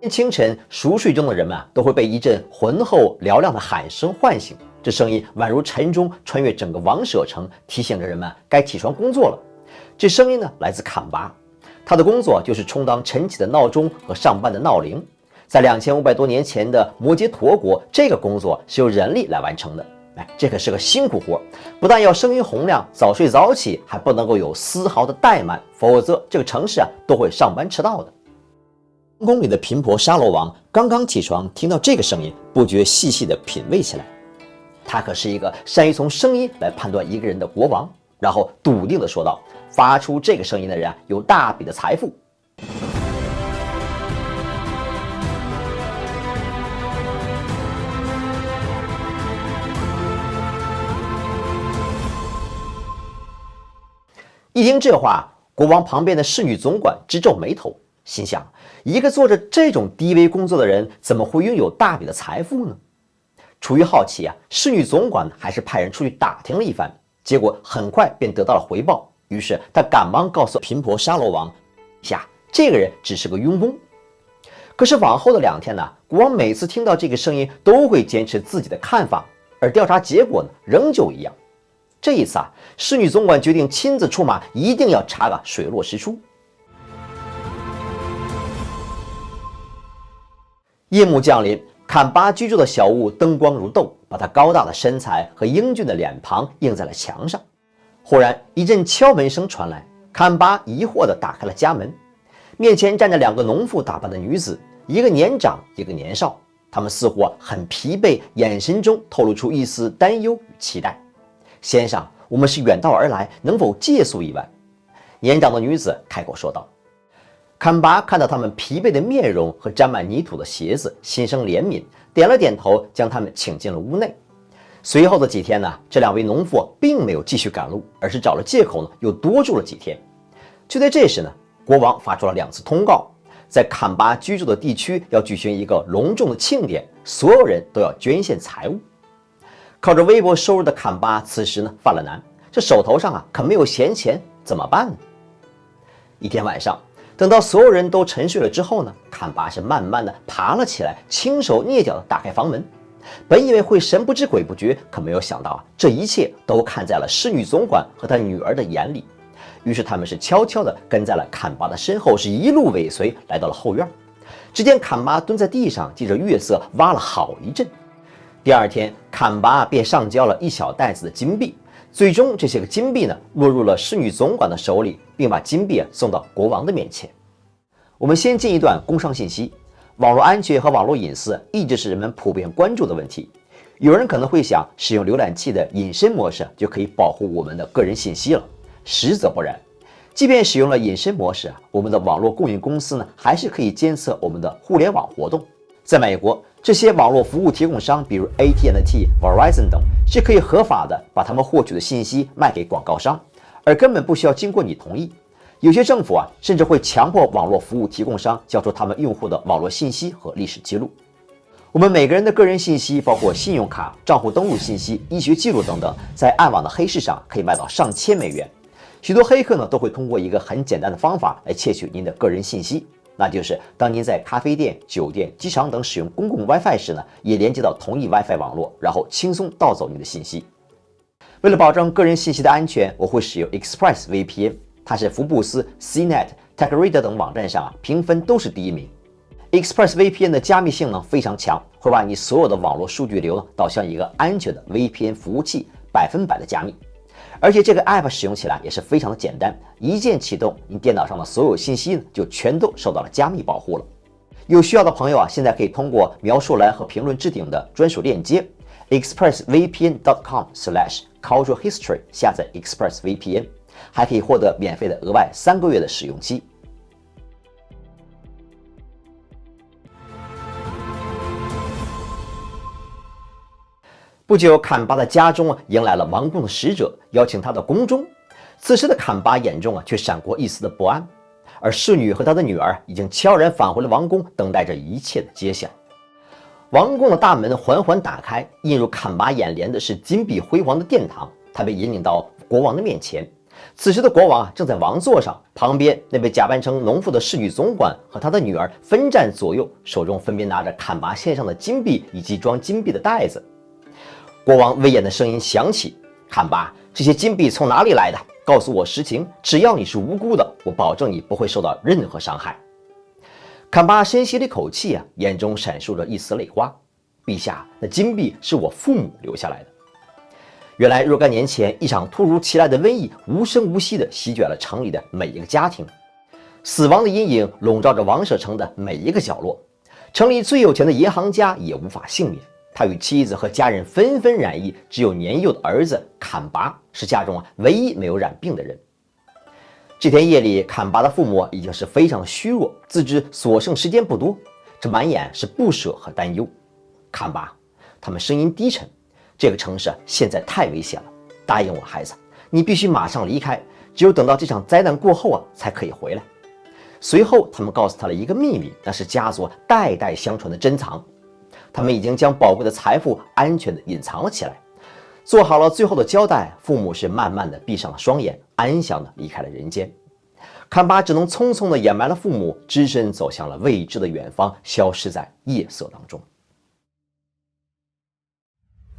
清晨，熟睡中的人们都会被一阵浑厚嘹亮的喊声唤醒，这声音宛如晨钟穿越整个王舍城，提醒着人们该起床工作了。这声音呢，来自坎拔，他的工作就是充当晨起的闹钟和上班的闹铃。在2500多年前的摩羯陀国，这个工作是由人力来完成的。这可是个辛苦活，不但要声音洪亮、早睡早起，还不能够有丝毫的怠慢，否则这个城市都会上班迟到的。宫里的频婆沙罗王刚刚起床，听到这个声音，不觉细细地品味起来。他可是一个善于从声音来判断一个人的国王，然后笃定地说道：“发出这个声音的人有大笔的财富。”一听这话，国王旁边的侍女总管直皱眉头，心想：一个做着这种低微工作的人，怎么会拥有大笔的财富呢？出于好奇侍女总管还是派人出去打听了一番，结果很快便得到了回报。于是他赶忙告诉频婆沙罗王：“这个人只是个佣工。”可是往后的2天国王每次听到这个声音，都会坚持自己的看法，而调查结果呢，仍旧一样。这一次侍女总管决定亲自出马，一定要查个水落石出。夜幕降临，坎拔居住的小屋灯光如豆，把他高大的身材和英俊的脸庞映在了墙上。忽然一阵敲门声传来，坎拔疑惑地打开了家门，面前站着2个农妇打扮的女子，一个年长，一个年少，她们似乎很疲惫，眼神中透露出一丝担忧与期待。“先生，我们是远道而来，能否借宿一晚？”年长的女子开口说道。坎拔看到他们疲惫的面容和沾满泥土的鞋子，心生怜悯，点了点头，将他们请进了屋内。随后的几天这2位农妇并没有继续赶路，而是找了借口又多住了几天。就在这时国王发出了2次通告，在坎拔居住的地区要举行一个隆重的庆典，所有人都要捐献财物。靠着微薄收入的坎拔此时犯了难，这手头上可没有闲钱，怎么办呢？一天晚上，等到所有人都沉睡了之后坎拔是慢慢的爬了起来，轻手蹑脚的打开房门。本以为会神不知鬼不觉，可没有想到这一切都看在了侍女总管和他女儿的眼里。于是他们是悄悄地跟在了坎拔的身后，是一路尾随，来到了后院。只见坎拔蹲在地上，借着月色挖了好一阵。第2天，坎拔便上交了1小袋子的金币，最终这些个金币落入了侍女总管的手里，并把金币送到国王的面前。我们先进一段工商信息。网络安全和网络隐私一直是人们普遍关注的问题。有人可能会想，使用浏览器的隐身模式就可以保护我们的个人信息了，实则不然。即便使用了隐身模式我们的网络供应公司还是可以监测我们的互联网活动。在美国，这些网络服务提供商，比如 AT&T、Verizon 等，是可以合法的把他们获取的信息卖给广告商，而根本不需要经过你同意。有些政府甚至会强迫网络服务提供商交出他们用户的网络信息和历史记录。我们每个人的个人信息，包括信用卡、账户登录信息、医学记录等等，在暗网的黑市上可以卖到上千美元。许多黑客都会通过一个很简单的方法来窃取您的个人信息，那就是当您在咖啡店、酒店、机场等使用公共 WiFi 时也连接到同一 WiFi 网络，然后轻松盗走您的信息。为了保证个人信息的安全，我会使用 Express VPN。它是福布斯、CNET、TechRadar 等网站上评分都是第1名。Express VPN 的加密性能非常强，会把你所有的网络数据流导向一个安全的 VPN 服务器，100%的加密。而且这个 App 使用起来也是非常的简单，一键启动，您电脑上的所有信息就全都受到了加密保护了。有需要的朋友现在可以通过描述栏和评论置顶的专属链接 expressvpn.com/cultural history 下载 Express VPN。还可以获得免费的额外3个月的使用期。不久，坎拔的家中迎来了王宫的使者，邀请他到宫中。此时的坎拔眼中却闪过一丝的不安，而侍女和他的女儿已经悄然返回了王宫，等待着一切的揭晓。王宫的大门缓缓打开，映入坎拔眼帘的是金碧辉煌的殿堂。他被引领到国王的面前。此时的国王正在王座上，旁边那位假扮成农妇的侍女总管和他的女儿分站左右，手中分别拿着坎拔献上的金币以及装金币的袋子。国王威严的声音响起：“坎拔，这些金币从哪里来的？告诉我实情，只要你是无辜的，我保证你不会受到任何伤害。”坎拔深吸了一口气眼中闪烁着一丝泪花。陛下，那金币是我父母留下来的。原来若干年前，一场突如其来的瘟疫无声无息地席卷了城里的每一个家庭，死亡的阴影笼罩着王舍城的每一个角落。城里最有钱的银行家也无法幸免，他与妻子和家人纷纷染疫，只有年幼的儿子坎拔是家中唯一没有染病的人。这天夜里，坎拔的父母已经是非常虚弱，自知所剩时间不多，这满眼是不舍和担忧。坎拔，他们声音低沉，这个城市现在太危险了，答应我，孩子，你必须马上离开，只有等到这场灾难过后才可以回来。随后他们告诉他了一个秘密，那是家族代代相传的珍藏，他们已经将宝贵的财富安全地隐藏了起来。做好了最后的交代，父母是慢慢地闭上了双眼，安详地离开了人间。坎拔只能匆匆地掩埋了父母，只身走向了未知的远方，消失在夜色当中。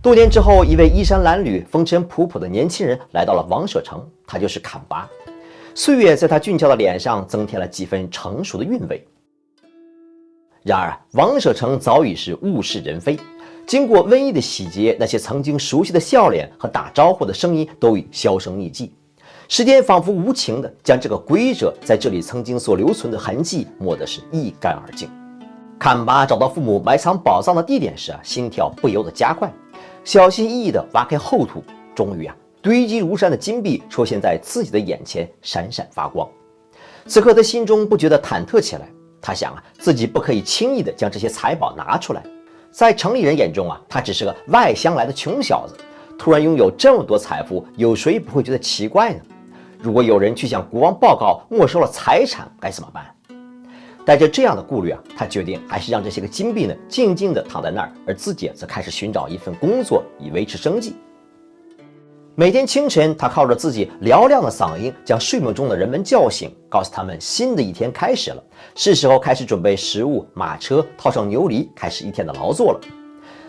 多年之后，一位衣衫褴褛、风尘仆仆的年轻人来到了王舍城，他就是坎拔。岁月在他俊俏的脸上增添了几分成熟的韵味。然而，王舍城早已是物是人非。经过瘟疫的洗劫，那些曾经熟悉的笑脸和打招呼的声音都已销声匿迹。时间仿佛无情地将这个归者在这里曾经所留存的痕迹抹得是一干二净。坎拔找到父母埋藏宝藏的地点时心跳不由得加快，小心翼翼地挖开厚土，终于堆积如山的金币出现在自己的眼前，闪闪发光。此刻他心中不觉得忐忑起来，他想自己不可以轻易地将这些财宝拿出来。在城里人眼中他只是个外乡来的穷小子，突然拥有这么多财富，有谁不会觉得奇怪呢？如果有人去向国王报告没收了财产，该怎么办？带着这样的顾虑他决定还是让这些个金币静静地躺在那儿，而自己则开始寻找一份工作以维持生计。每天清晨，他靠着自己嘹亮的嗓音将睡梦中的人们叫醒，告诉他们新的一天开始了，是时候开始准备食物、马车，套上牛犁，开始一天的劳作了。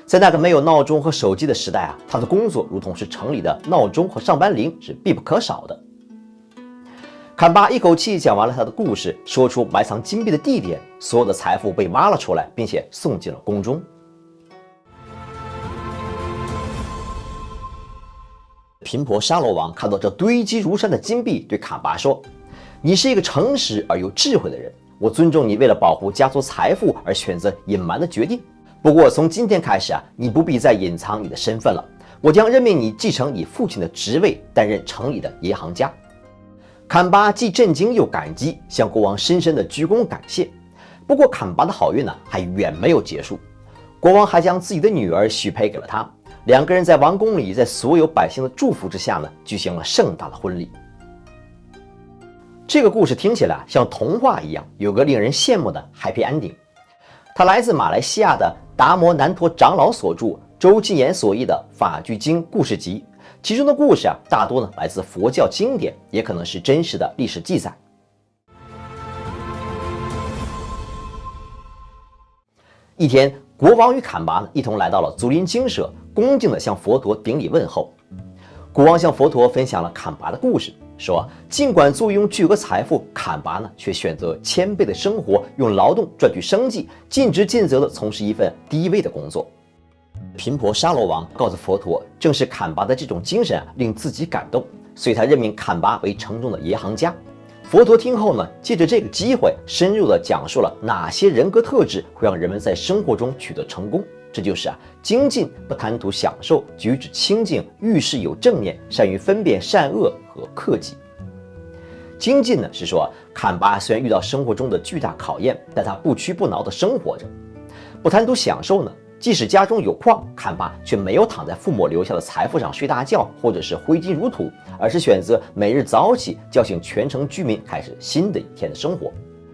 在那个没有闹钟和手机的时代他的工作如同是城里的闹钟和上班铃，是必不可少的。坎拔一口气讲完了他的故事，说出埋藏金币的地点，所有的财富被挖了出来，并且送进了宫中。频婆沙罗王看到这堆积如山的金币，对坎拔说：“你是一个诚实而有智慧的人，我尊重你为了保护家族财富而选择隐瞒的决定。不过从今天开始你不必再隐藏你的身份了，我将任命你继承你父亲的职位，担任城里的银行家。”坎拔既震惊又感激，向国王深深的鞠躬感谢。不过坎拔的好运还远没有结束，国王还将自己的女儿许配给了他。两个人在王宫里，在所有百姓的祝福之下举行了盛大的婚礼。这个故事听起来像童话一样，有个令人羡慕的 happy ending。它来自马来西亚的达摩南陀长老所著，周继言所译的《法句经故事集》，其中的故事大多来自佛教经典，也可能是真实的历史记载。一天，国王与坎拔一同来到了竹林精舍，恭敬地向佛陀顶礼问候。国王向佛陀分享了坎拔的故事，说尽管坐拥巨额财富，坎拔却选择谦卑的生活，用劳动赚取生计，尽职尽责地从事一份低微的工作。频婆沙罗王告诉佛陀，正是坎拔的这种精神令自己感动，所以他任命坎拔为城中的银行家。佛陀听后借着这个机会，深入地讲述了哪些人格特质会让人们在生活中取得成功。这就是精进，不贪图享受，举止清净，遇事有正念，善于分辨善恶和克己。精进是说，坎拔虽然遇到生活中的巨大考验，但他不屈不挠地生活着。不贪图享受即使家中有矿，坎拔却没有躺在父母留下的财富上睡大觉，或者是挥金如土，而是选择每日早起叫醒全城居民，开始新的一天的生活。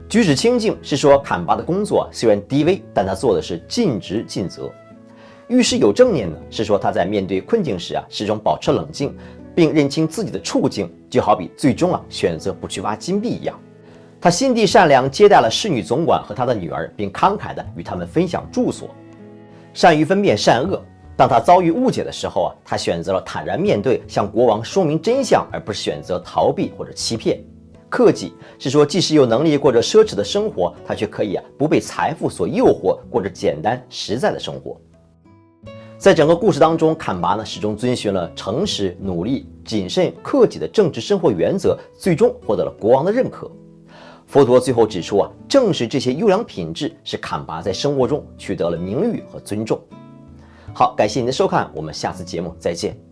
举止清净是说，坎拔的工作虽然低微，但他做的是尽职尽责。遇事有正念是说，他在面对困境时始终保持冷静，并认清自己的处境，就好比最终选择不去挖金币一样。他心地善良，接待了侍女总管和他的女儿，并慷慨地与他们分享住所。善于分辨善恶，当他遭遇误解的时候他选择了坦然面对，向国王说明真相，而不是选择逃避或者欺骗。克己是说，即使有能力过着奢侈的生活，他却可以不被财富所诱惑，过着简单实在的生活。在整个故事当中，坎拔始终遵循了诚实、努力、谨慎、克己的政治生活原则，最终获得了国王的认可。佛陀最后指出正是这些优良品质使坎拔在生活中取得了名誉和尊重。好，感谢您的收看，我们下次节目再见。